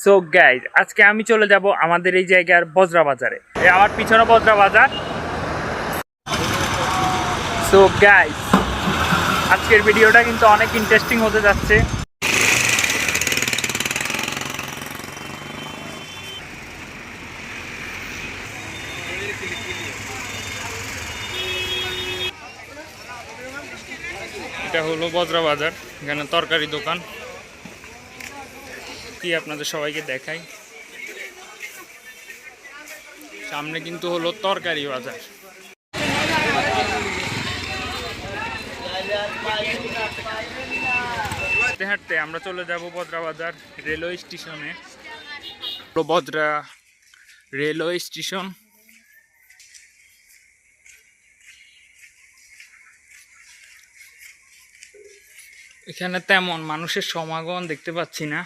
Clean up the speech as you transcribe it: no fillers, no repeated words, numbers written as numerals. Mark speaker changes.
Speaker 1: So guys, আজকে আমি চলে যাব আমাদের এই জায়গার বজরা বাজারে। আমার পিছনে বজরা বাজার। সো গাইজ, আজকের ভিডিওটা কিন্তু অনেক ইন্টারেস্টিং হতে যাচ্ছে। এটা হলো বজরা বাজার, এখানে তরকারি দোকান। কি আপনাদের সবাইকে দেখাই, সামনে কিন্তু হলো তরকারি বাজার। হাঁটতে হাঁটতে আমরা চলে যাব বজরা বাজার রেলওয়ে স্টেশনে। বজরা রেলওয়ে স্টেশন। এখানে তেমন মানুষের সমাগম দেখতে পাচ্ছি না।